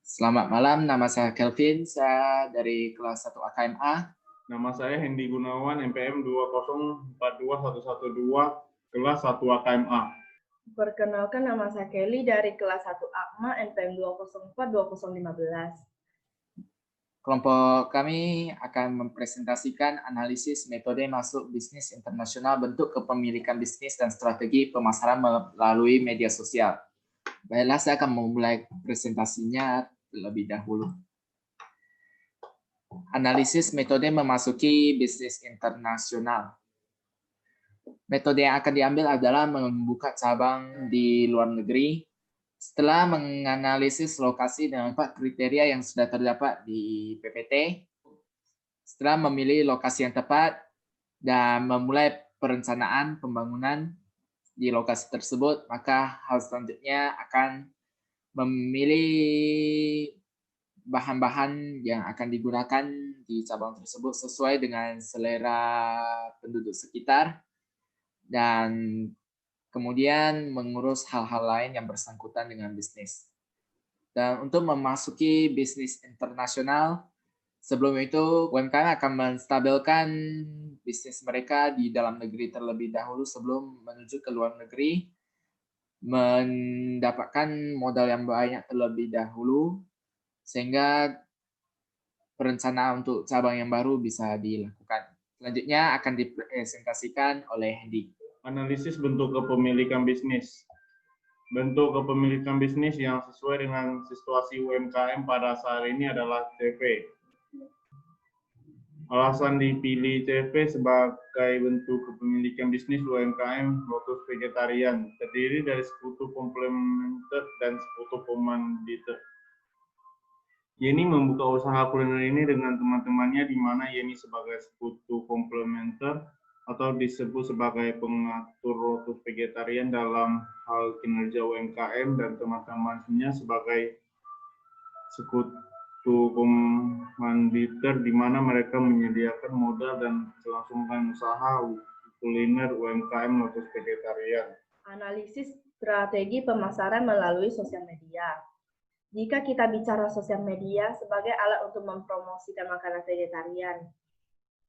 Selamat malam, nama saya Kelvin, saya dari kelas 1 AKMA. Nama saya Hendy Gunawan, MPM 2042112, kelas 1 AKMA. Perkenalkan, nama saya Kelly dari kelas 1 AKMA, NPM 2042015. Kelompok kami akan mempresentasikan analisis metode masuk bisnis internasional, bentuk kepemilikan bisnis, dan strategi pemasaran melalui media sosial. Baiklah, saya akan memulai presentasinya terlebih dahulu. Analisis metode memasuki bisnis internasional. Metode yang akan diambil adalah membuka cabang di luar negeri. Setelah menganalisis lokasi dan 4 kriteria yang sudah terdapat di PPT, setelah memilih lokasi yang tepat dan memulai perencanaan pembangunan di lokasi tersebut, maka hal selanjutnya akan memilih bahan-bahan yang akan digunakan di cabang tersebut sesuai dengan selera penduduk sekitar, dan kemudian mengurus hal-hal lain yang bersangkutan dengan bisnis. Dan untuk memasuki bisnis internasional, sebelum itu UMKM akan menstabilkan bisnis mereka di dalam negeri terlebih dahulu sebelum menuju ke luar negeri, mendapatkan modal yang banyak terlebih dahulu, sehingga perencanaan untuk cabang yang baru bisa dilakukan. Selanjutnya akan dipresentasikan oleh Hendy. Analisis bentuk kepemilikan bisnis. Bentuk kepemilikan bisnis yang sesuai dengan situasi UMKM pada saat ini adalah CV. Alasan dipilih CV sebagai bentuk kepemilikan bisnis UMKM Lotus Vegetarian terdiri dari sekutu komplementer dan sekutu komanditer. Yeni membuka usaha kuliner ini dengan teman-temannya, di mana Yeni sebagai sekutu komplementer atau disebut sebagai pengatur Lotus Vegetarian dalam hal kinerja UMKM, dan teman-temannya sebagai sekutu komanditer, di mana mereka menyediakan modal dan melangsungkan usaha kuliner UMKM Lotus Vegetarian. Analisis strategi pemasaran melalui sosial media. Jika kita bicara sosial media sebagai alat untuk mempromosikan makanan vegetarian,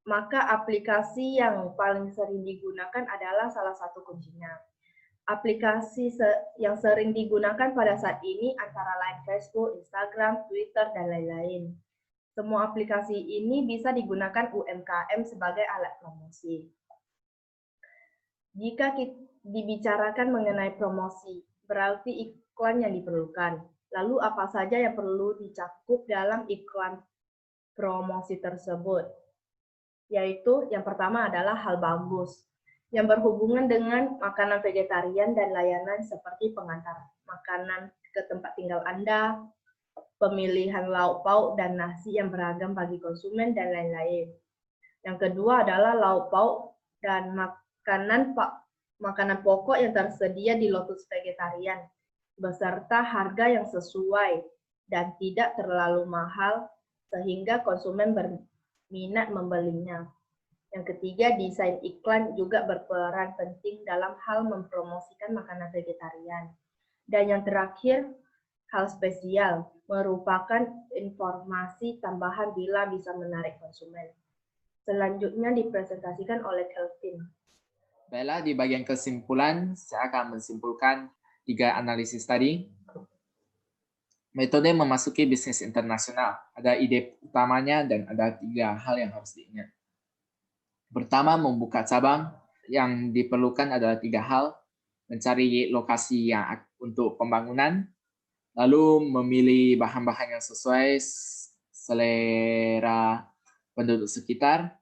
maka aplikasi yang paling sering digunakan adalah salah satu kuncinya. Aplikasi yang sering digunakan pada saat ini antara lain Facebook, Instagram, Twitter, dan lain-lain. Semua aplikasi ini bisa digunakan UMKM sebagai alat promosi. Jika dibicarakan mengenai promosi, berarti iklan yang diperlukan. Lalu apa saja yang perlu dicakup dalam iklan promosi tersebut? Yaitu yang pertama adalah hal bagus yang berhubungan dengan makanan vegetarian dan layanan seperti pengantar makanan ke tempat tinggal Anda, pemilihan lauk pauk dan nasi yang beragam bagi konsumen, dan lain-lain. Yang kedua adalah lauk pauk dan makanan pokok yang tersedia di Lotus Vegetarian beserta harga yang sesuai dan tidak terlalu mahal sehingga konsumen berminat membelinya. Yang ketiga, desain iklan juga berperan penting dalam hal mempromosikan makanan vegetarian. Dan yang terakhir, hal spesial merupakan informasi tambahan bila bisa menarik konsumen. Selanjutnya dipresentasikan oleh Kelvin. Baiklah, di bagian kesimpulan, saya akan menyimpulkan 3 analisis tadi. Metode memasuki bisnis internasional. Ada ide utamanya dan ada 3 hal yang harus diingat. Pertama, membuka cabang. Yang diperlukan adalah 3 hal. Mencari lokasi yang untuk pembangunan, lalu memilih bahan-bahan yang sesuai selera penduduk sekitar,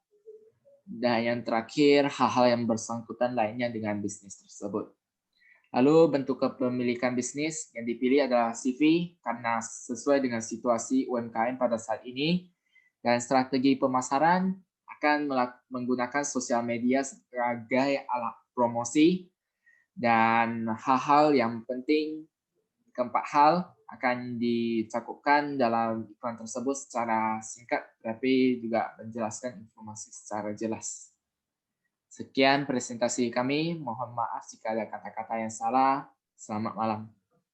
dan yang terakhir, hal-hal yang bersangkutan lainnya dengan bisnis tersebut. Lalu bentuk kepemilikan bisnis yang dipilih adalah CV karena sesuai dengan situasi UMKM pada saat ini, dan strategi pemasaran akan menggunakan sosial media sebagai alat promosi, dan hal-hal yang penting, keempat hal akan dicakupkan dalam iklan tersebut secara singkat, tapi juga menjelaskan informasi secara jelas. Sekian presentasi kami, mohon maaf jika ada kata-kata yang salah. Selamat malam.